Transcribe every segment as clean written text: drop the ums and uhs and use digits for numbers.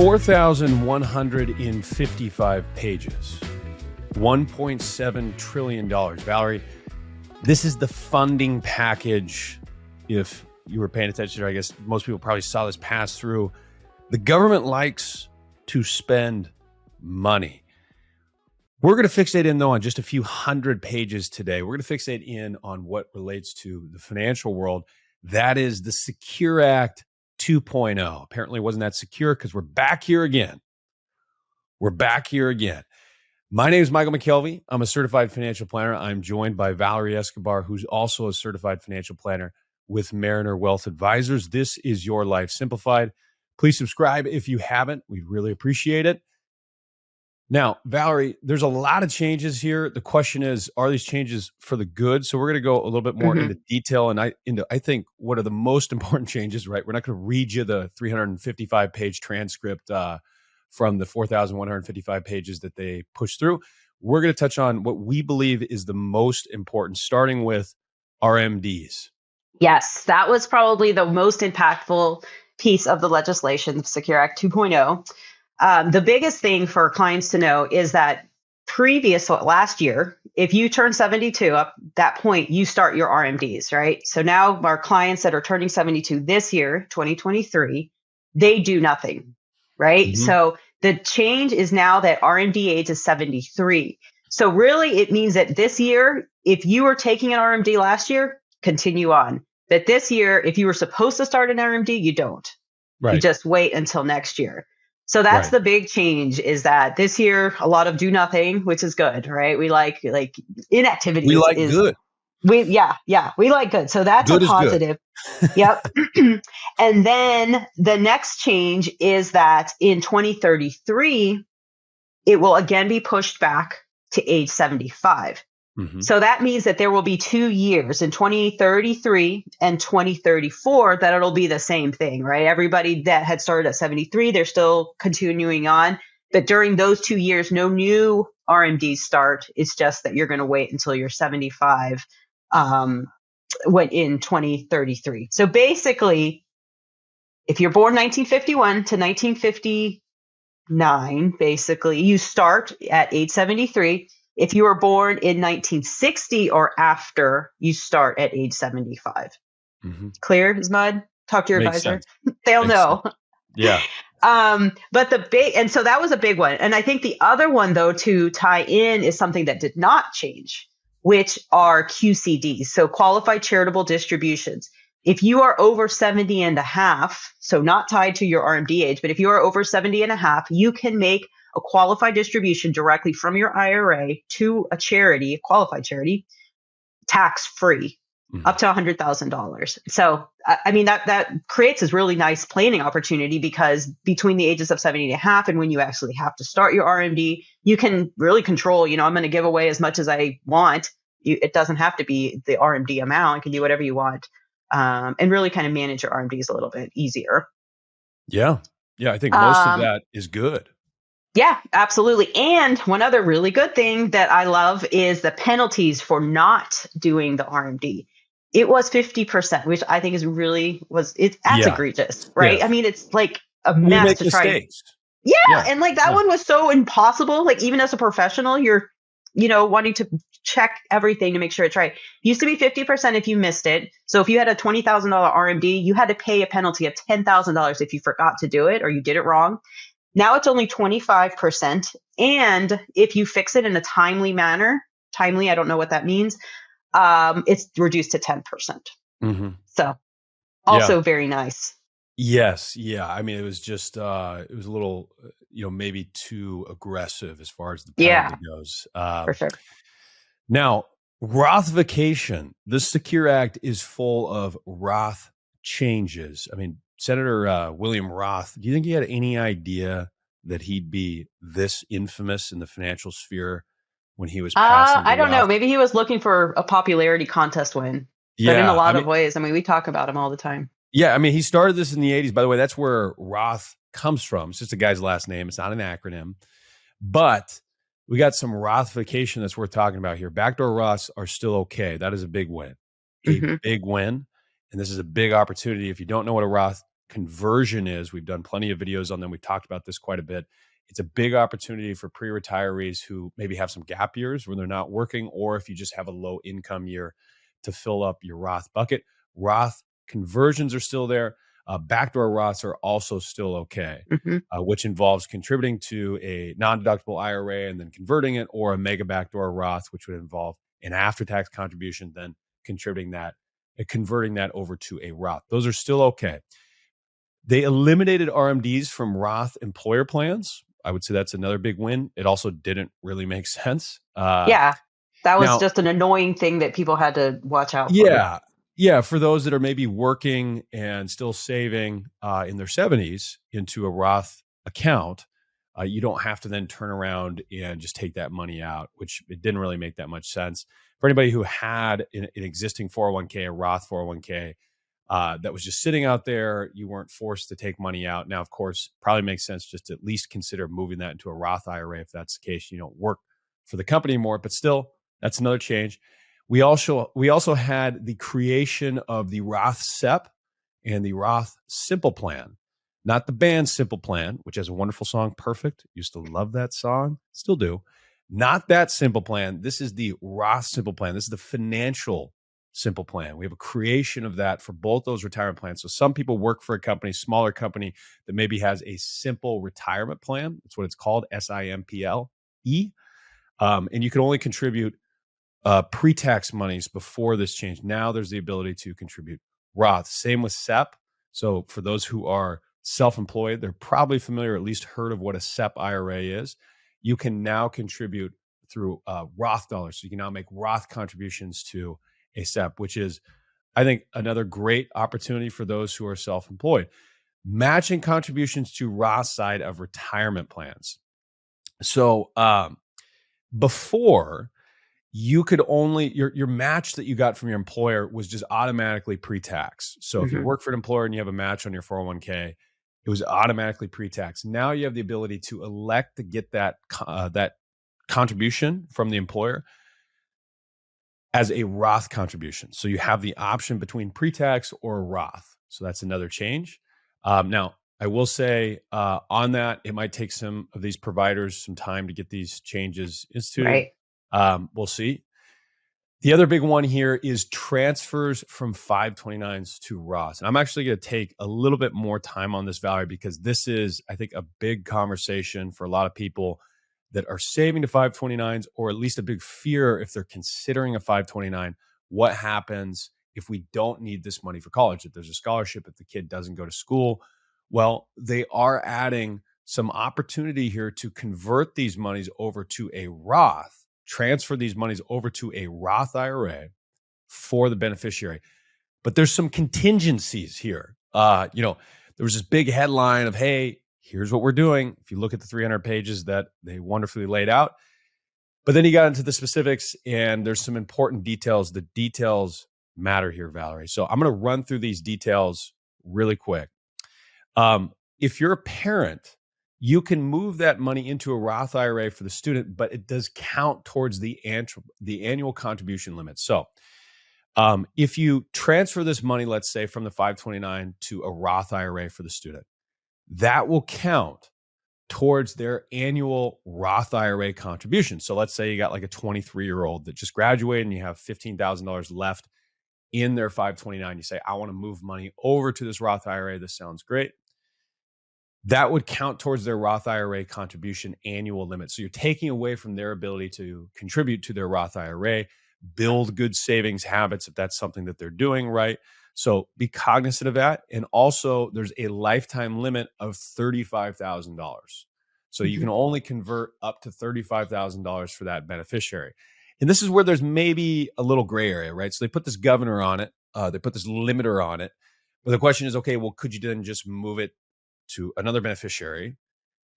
4,155 pages, $1.7 trillion. Valerie, this is the funding package. If you were paying attention, I guess most people probably saw this pass through. The government likes to spend money. We're going to fixate in, though, on just a few hundred pages today. We're going to fixate in on what relates to the financial world. That is the Secure Act 2.0. Apparently it wasn't that secure because we're back here again. My name is Michael MacKelvie. I'm a certified financial planner. I'm joined by Valerie Escobar, who's also a certified financial planner with Mariner Wealth Advisors. This is Your Life Simplified. Please subscribe if you haven't. We'd really appreciate it. Now, Valerie, there's a lot of changes here. The question is, are these changes for the good? So we're going to go a little bit more into detail and I think what are the most important changes, right? We're not going to read you the 355-page transcript from the 4,155 pages that they pushed through. We're going to touch on what we believe is the most important, starting with RMDs. Yes, that was probably the most impactful piece of the legislation, the Secure Act 2.0. The biggest thing for clients to know is that last year, if you turn 72, up that point, you start your RMDs, right? So now our clients that are turning 72 this year, 2023, they do nothing, right? Mm-hmm. So the change is now that RMD age is 73. So really, it means that this year, if you were taking an RMD last year, continue on. But this year, if you were supposed to start an RMD, you don't. Right. You just wait until next year. So that's the big change, is that this year, a lot of do nothing, which is good, right? We like inactivity. We like good. We like good. So that's good a positive. Yep. And then the next change is that in 2033, it will again be pushed back to age 75. Mm-hmm. So that means that there will be 2 years in 2033 and 2034 that it'll be the same thing, right? Everybody that had started at 73, they're still continuing on. But during those 2 years, no new RMDs start. It's just that you're going to wait until you're 75 when in 2033. So basically, if you're born 1951 to 1959, basically, you start at age 73. If you were born in 1960 or after, you start at age 75. Mm-hmm. Clear as mud? Talk to your advisor. They'll know. Yeah. But so that was a big one. And I think the other one, though, to tie in is something that did not change, which are QCDs. So qualified charitable distributions. If you are over 70 and a half, so not tied to your RMD age, but if you are over 70 and a half, you can make a qualified distribution directly from your IRA to a charity, a qualified charity, tax-free, up to $100,000. So, I mean, that creates this really nice planning opportunity, because between the ages of 70 and a half and when you actually have to start your RMD, you can really control, I'm going to give away as much as I want. It doesn't have to be the RMD amount. You can do whatever you want, and really kind of manage your RMDs a little bit easier. Yeah. Yeah. I think most of that is good. Yeah, absolutely. And one other really good thing that I love is the penalties for not doing the RMD. It was 50%, which I think is that's egregious, right? Yeah. I mean, it's like a mess to try. Mistakes. Yeah. And that one was so impossible. Like, even as a professional, you're, wanting to check everything to make sure it's right. It used to be 50% if you missed it. So if you had a $20,000 RMD, you had to pay a penalty of $10,000 if you forgot to do it or you did it wrong. Now it's only 25%. And if you fix it in a timely manner, I don't know what that means, it's reduced to 10%. Mm-hmm. So also very nice. Yes. Yeah. I mean, it was just, it was a little, maybe too aggressive as far as the penalty goes. For sure. Now, Rothification, the Secure Act is full of Roth changes. I mean, Senator William Roth, do you think he had any idea that he'd be this infamous in the financial sphere when he was passing? I don't know. Maybe he was looking for a popularity contest win. But in a lot of ways, I mean, we talk about him all the time. Yeah, I mean, he started this in the 80s. By the way, that's where Roth comes from. It's just a guy's last name. It's not an acronym. But we got some Rothification that's worth talking about here. Backdoor Roths are still okay. That is a big win. A big win. And this is a big opportunity. If you don't know what a Roth conversion is. We've done plenty of videos on them. We've talked about this quite a bit. It's a big opportunity for pre-retirees who maybe have some gap years when they're not working, or if you just have a low income year, to fill up your Roth bucket. Roth conversions are still there. Backdoor Roths are also still okay, Hmm. which involves contributing to a non-deductible IRA and then converting it, or a mega backdoor Roth, which would involve an after-tax contribution, then converting that over to a Roth. Those are still okay. They eliminated RMDs from Roth employer plans. I would say that's another big win. It also didn't really make sense. Yeah, that was Now, just an annoying thing that people had to watch out for. yeah, for those that are maybe working and still saving in their 70s into a Roth account, you don't have to then turn around and just take that money out, which it didn't really make that much sense. For anybody who had an existing 401k, a Roth 401k, that was just sitting out there, you weren't forced to take money out. Now, of course, probably makes sense just to at least consider moving that into a Roth IRA if that's the case. You don't work for the company anymore, but still, that's another change. We also had the creation of the Roth SEP and the Roth Simple Plan, not the band Simple Plan, which has a wonderful song, Perfect. Used to love that song, still do. Not that Simple Plan. This is the Roth Simple Plan. This is the financial Simple Plan. We have a creation of that for both those retirement plans. So some people work for a company, smaller company, that maybe has a simple retirement plan. That's what it's called, SIMPLE. And you can only contribute pre-tax monies before this change. Now there's the ability to contribute Roth. Same with SEP. So for those who are self-employed, they're probably familiar, at least heard of what a SEP IRA is. You can now contribute through Roth dollars. So you can now make Roth contributions to a SEP, which is, I think, another great opportunity for those who are self-employed. Matching contributions to Roth side of retirement plans. So before, you could only your match that you got from your employer was just automatically pre-tax. So if you Hmm. work for an employer and you have a match on your 401k, it was automatically pre-tax. Now you have the ability to elect to get that contribution from the employer as a Roth contribution. So you have the option between pre-tax or a Roth. So that's another change. Now, I will say on that, it might take some of these providers some time to get these changes instituted. Right. We'll see. The other big one here is transfers from 529s to Roths. And I'm actually going to take a little bit more time on this, Valerie, because this is, I think, a big conversation for a lot of people that are saving to 529s, or at least a big fear if they're considering a 529. What happens if we don't need this money for college? If there's a scholarship, if the kid doesn't go to school? Well, they are adding some opportunity here to convert these monies over to a Roth, transfer these monies over to a Roth IRA for the beneficiary. But there's some contingencies here. There was this big headline of, hey, here's what we're doing. If you look at the 300 pages that they wonderfully laid out, but then you got into the specifics, and there's some important details. The details matter here, Valerie. So I'm going to run through these details really quick. If you're a parent, you can move that money into a Roth IRA for the student, but it does count towards the annual contribution limit. So if you transfer this money, let's say from the 529 to a Roth IRA for the student, that will count towards their annual Roth IRA contribution. So let's say you got like a 23-year-old that just graduated and you have $15,000 left in their 529. You say, I want to move money over to this Roth IRA. This sounds great. That would count towards their Roth IRA contribution annual limit. So you're taking away from their ability to contribute to their Roth IRA, build good savings habits if that's something that they're doing right. So be cognizant of that. And also, there's a lifetime limit of $35,000. So you Hmm. can only convert up to $35,000 for that beneficiary. And this is where there's maybe a little gray area, right? So they put this governor on it. They put this limiter on it. But the question is, okay, well, could you then just move it to another beneficiary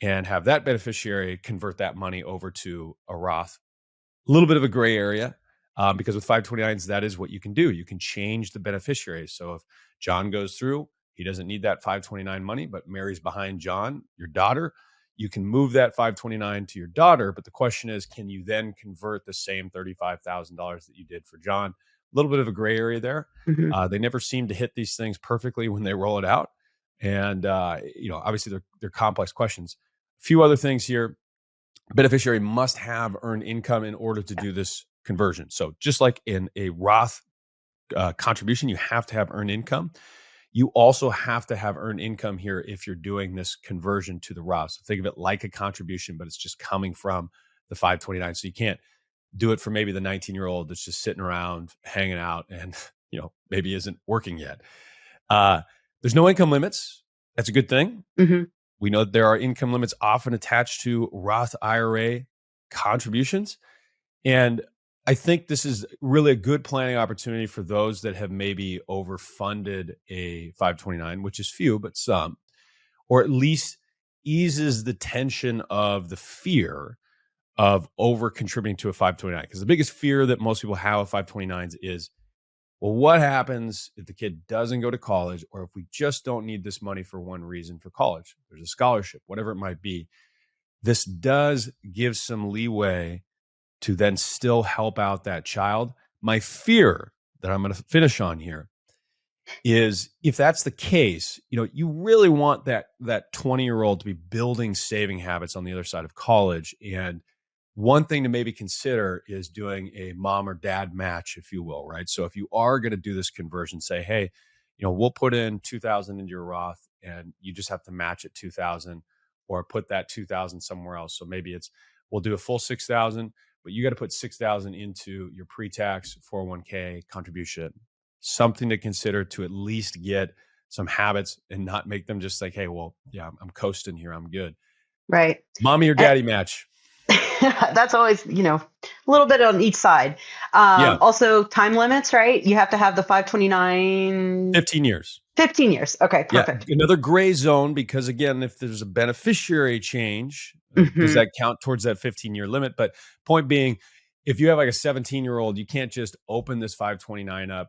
and have that beneficiary convert that money over to a Roth? A little bit of a gray area, because with 529s, that is what you can do. You can change the beneficiary. So if John goes through, he doesn't need that 529 money, but Mary's behind John, your daughter, you can move that 529 to your daughter. But the question is, can you then convert the same $35,000 that you did for John? A little bit of a gray area there. Hmm. They never seem to hit these things perfectly when they roll it out. And, obviously they're complex questions. A few other things here. Beneficiary must have earned income in order to do this conversion. So just like in a Roth contribution, you have to have earned income. You also have to have earned income here if you're doing this conversion to the Roth. So think of it like a contribution, but it's just coming from the 529. So you can't do it for maybe the 19-year-old that's just sitting around hanging out and maybe isn't working yet. There's no income limits. That's a good thing. Mm-hmm. We know that there are income limits often attached to Roth IRA contributions. And I think this is really a good planning opportunity for those that have maybe overfunded a 529, which is few, but some, or at least eases the tension of the fear of over contributing to a 529. Because the biggest fear that most people have of 529s is, well, what happens if the kid doesn't go to college, or if we just don't need this money for one reason for college? There's a scholarship, whatever it might be. This does give some leeway to then still help out that child. My fear that I'm going to finish on here is if that's the case, you really want that 20-year-old to be building saving habits on the other side of college. And one thing to maybe consider is doing a mom or dad match, if you will, right? So if you are going to do this conversion, say, hey, we'll put in 2,000 into your Roth and you just have to match it 2,000, or put that 2,000 somewhere else. So maybe we'll do a full 6,000, but you got to put 6,000 into your pre-tax 401k contribution. Something to consider to at least get some habits and not make them just like, hey, well, yeah, I'm coasting here. I'm good. Right. Mommy or daddy match. That's always, a little bit on each side. Also time limits, right? You have to have the 529. 15 years. 15 years. Okay, perfect. Yeah, another gray zone, because again, if there's a beneficiary change, does that count towards that 15-year limit? But point being, if you have like a 17-year-old, you can't just open this 529 up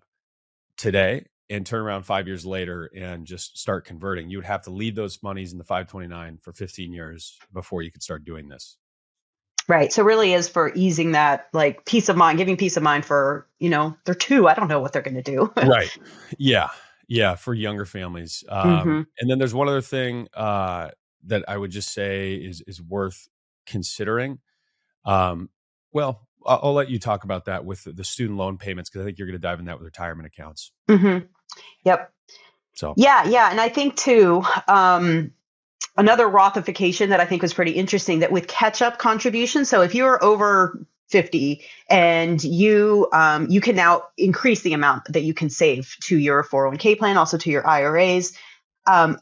today and turn around 5 years later and just start converting. You would have to leave those monies in the 529 for 15 years before you could start doing this. Right. So really is for easing that like peace of mind, giving peace of mind for, they're two. I don't know what they're going to do. Right. Yeah. Yeah. For younger families. And then there's one other thing that I would just say is worth considering. Well, I'll let you talk about that with the student loan payments, because I think you're going to dive in that with retirement accounts. Yep. So yeah. And I think too, another Rothification that I think was pretty interesting, that with catch-up contributions. So if you're over 50 and you can now increase the amount that you can save to your 401k plan, also to your IRAs.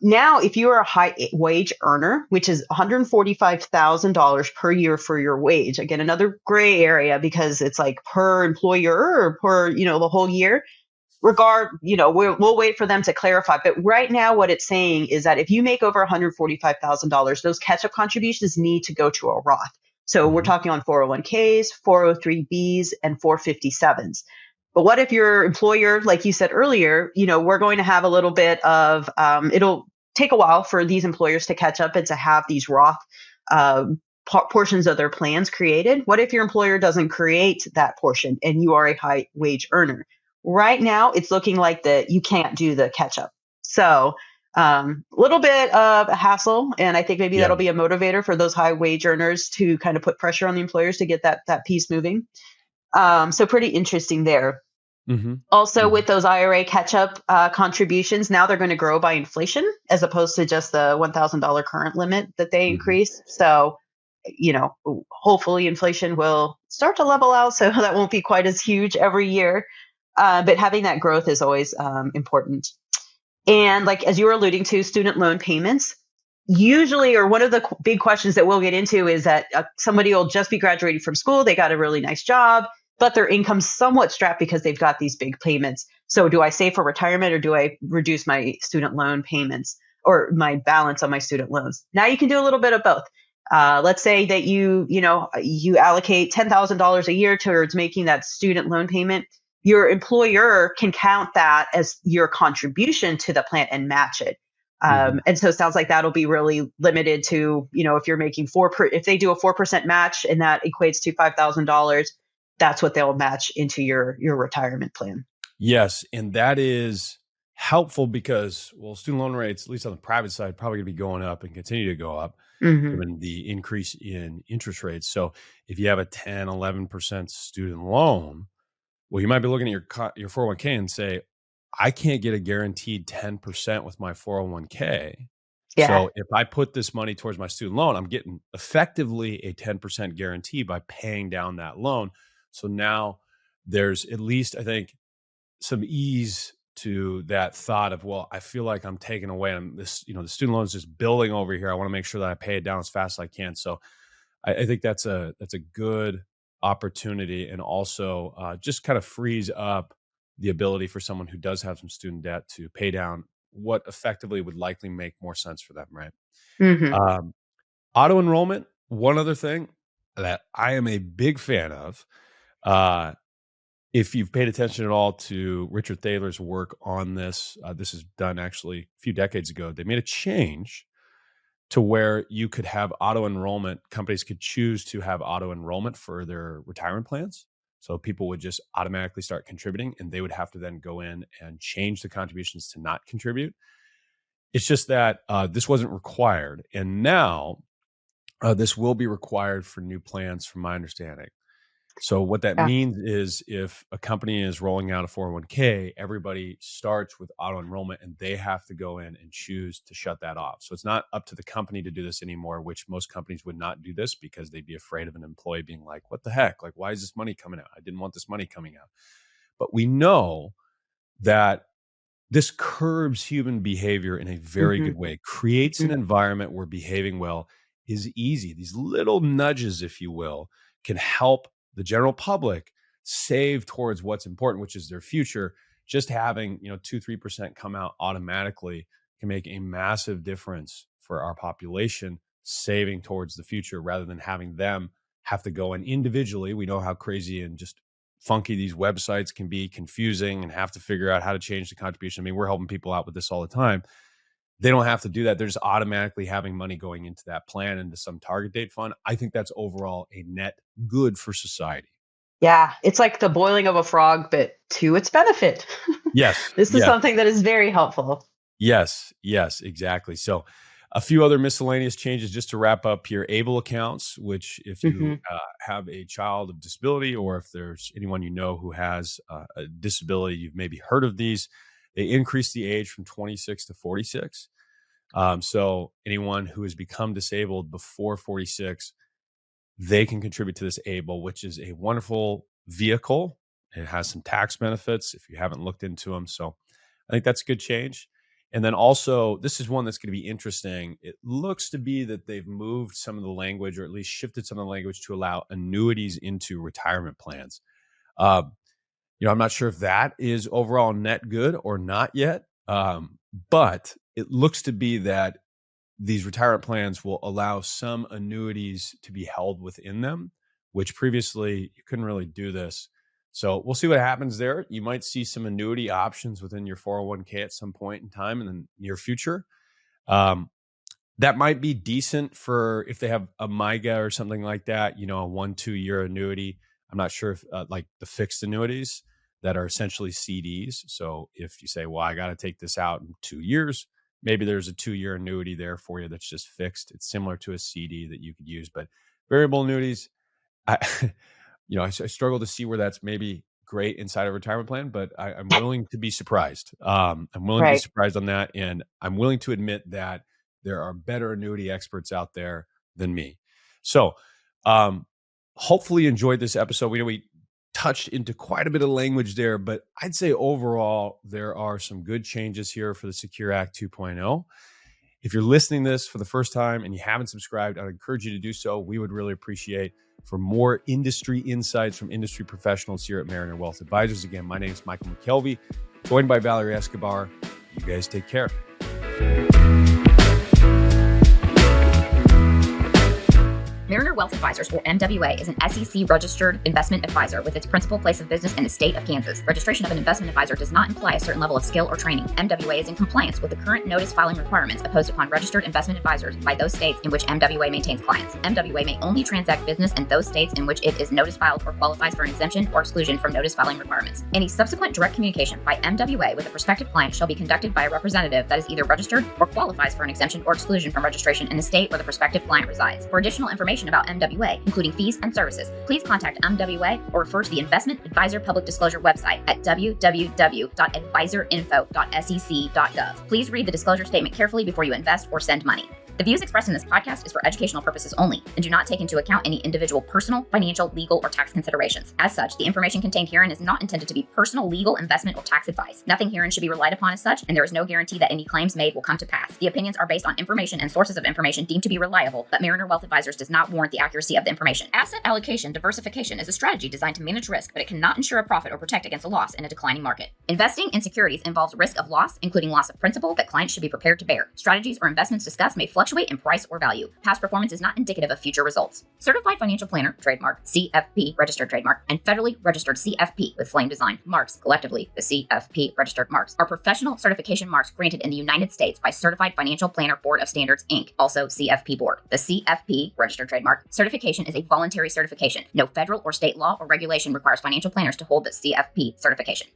Now, if you are a high wage earner, which is $145,000 per year for your wage, again, another gray area because it's like per employer or per, the whole year. We'll wait for them to clarify. But right now, what it's saying is that if you make over $145,000, those catch-up contributions need to go to a Roth. So we're talking on 401ks, 403bs, and 457s. But what if your employer, like you said earlier, we're going to have a little bit of, it'll take a while for these employers to catch up and to have these Roth portions of their plans created. What if your employer doesn't create that portion and you are a high wage earner? Right now, it's looking like that you can't do the catch up. So a little bit of a hassle. And I think maybe that'll be a motivator for those high wage earners to kind of put pressure on the employers to get that piece moving. So pretty interesting there. Also, with those IRA catch-up contributions, now they're going to grow by inflation as opposed to just the $1,000 current limit that they increase. So, hopefully inflation will start to level out, so that won't be quite as huge every year. But having that growth is always important. And like, as you were alluding to, student loan payments, usually, or one of the big questions that we'll get into is that somebody will just be graduating from school. They got a really nice job, but their income's somewhat strapped because they've got these big payments. So do I save for retirement, or do I reduce my student loan payments or my balance on my student loans? Now you can do a little bit of both. Let's say that you allocate $10,000 a year towards making that student loan payment. Your employer can count that as your contribution to the plan and match it. And so it sounds like that'll be really limited to, if you're making if they do a 4% match and that equates to $5,000, that's what they'll match into your retirement plan. Yes. And that is helpful because, well, student loan rates, at least on the private side, probably going to be going up and continue to go up Hmm. given the increase in interest rates. So if you have a 10, 11% student loan, well, you might be looking at your 401k and say, I can't get a guaranteed 10% with my 401k. Yeah. So if I put this money towards my student loan, I'm getting effectively a 10% guarantee by paying down that loan. So now there's at least, I think, some ease to that thought of, well, I feel like I'm taking away and this, the student loan is just building over here. I want to make sure that I pay it down as fast as I can. So I think that's a good opportunity, and also just kind of frees up the ability for someone who does have some student debt to pay down what effectively would likely make more sense for them, right? Hmm. Um, Auto enrollment. One other thing that I am a big fan of. Uh, if you've paid attention at all to Richard Thaler's work on this, this is done actually a few decades ago. They made a change to where you could have auto enrollment. Companies could choose to have auto enrollment for their retirement plans. So people would just automatically start contributing, and they would have to then go in and change the contributions to not contribute. It's just that this wasn't required. And now this will be required for new plans, from my understanding. So what that Yeah. means is if a company is rolling out a 401k, everybody starts with auto enrollment and they have to go in and choose to shut that off. So it's not up to the company to do this anymore, which most companies would not do this because they'd be afraid of an employee being like, what the heck? Like, why is this money coming out? I didn't want this money coming out. But we know that this curbs human behavior in a very Hmm. good way, creates an environment where behaving well is easy. These little nudges, if you will, can help the general public save towards what's important, which is their future. Just having, 2-3% come out automatically can make a massive difference for our population, saving towards the future rather than having them have to go in individually. We know how crazy and just funky these websites can be, confusing, and have to figure out how to change the contribution. I mean, we're helping people out with this all the time. They don't have to do that. They're just automatically having money going into that plan, into some target date fund. I think that's overall a net good for society. Yeah. It's like the boiling of a frog, but to its benefit. Yes. This is Yeah. something that is very helpful. Yes, exactly. So a few other miscellaneous changes just to wrap up here. ABLE accounts, which if you Hmm. have a child of disability, or if there's anyone you know who has a disability, you've maybe heard of these. They increase the age from 26 to 46. So anyone who has become disabled before 46, they can contribute to this ABLE, which is a wonderful vehicle. It has some tax benefits if you haven't looked into them. So I think that's a good change. And then also, this is one that's going to be interesting. It looks to be that they've moved some of the language, or at least shifted some of the language, to allow annuities into retirement plans. Uh, I'm not sure if that is overall net good or not yet, but it looks to be that these retirement plans will allow some annuities to be held within them, which previously you couldn't really do this. So we'll see what happens there. You might see some annuity options within your 401k at some point in time in the near future. Um, that might be decent for if they have a MIGA or something like that, a 1-2 year annuity. I'm not sure if like the fixed annuities that are essentially CDs. So if you say, well, I got to take this out in 2 years, maybe there's a 2-year annuity there for you that's just fixed. It's similar to a CD that you could use, but variable annuities, I, I struggle to see where that's maybe great inside a retirement plan, but I'm willing to be surprised. I'm willing to be Right. surprised on that. And I'm willing to admit that there are better annuity experts out there than me. So hopefully you enjoyed this episode. We touched into quite a bit of language there, but I'd say overall, there are some good changes here for the Secure Act 2.0. If you're listening to this for the first time and you haven't subscribed, I'd encourage you to do so. We would really appreciate for more industry insights from industry professionals here at Mariner Wealth Advisors. Again, my name is Michael MacKelvie, joined by Valerie Escobar. You guys take care. Mariner Wealth Advisors, or MWA, is an SEC-registered investment advisor with its principal place of business in the state of Kansas. Registration of an investment advisor does not imply a certain level of skill or training. MWA is in compliance with the current notice filing requirements imposed upon registered investment advisors by those states in which MWA maintains clients. MWA may only transact business in those states in which it is notice filed or qualifies for an exemption or exclusion from notice filing requirements. Any subsequent direct communication by MWA with a prospective client shall be conducted by a representative that is either registered or qualifies for an exemption or exclusion from registration in the state where the prospective client resides. For additional information about MWA, including fees and services, please contact MWA or refer to the Investment Advisor Public Disclosure website at www.advisorinfo.sec.gov. Please read the disclosure statement carefully before you invest or send money. The views expressed in this podcast is for educational purposes only and do not take into account any individual personal, financial, legal, or tax considerations. As such, the information contained herein is not intended to be personal, legal, investment, or tax advice. Nothing herein should be relied upon as such, and there is no guarantee that any claims made will come to pass. The opinions are based on information and sources of information deemed to be reliable, but Mariner Wealth Advisors does not warrant the accuracy of the information. Asset allocation diversification is a strategy designed to manage risk, but it cannot ensure a profit or protect against a loss in a declining market. Investing in securities involves risk of loss, including loss of principal, that clients should be prepared to bear. Strategies or investments discussed may fluctuate in price or value. Past performance is not indicative of future results. Certified Financial Planner, trademark, CFP, registered trademark, and federally registered CFP with flame design marks, collectively the CFP registered marks, are professional certification marks granted in the United States by Certified Financial Planner Board of Standards, Inc., also CFP Board. The CFP, registered trademark, certification is a voluntary certification. No federal or state law or regulation requires financial planners to hold the CFP certification.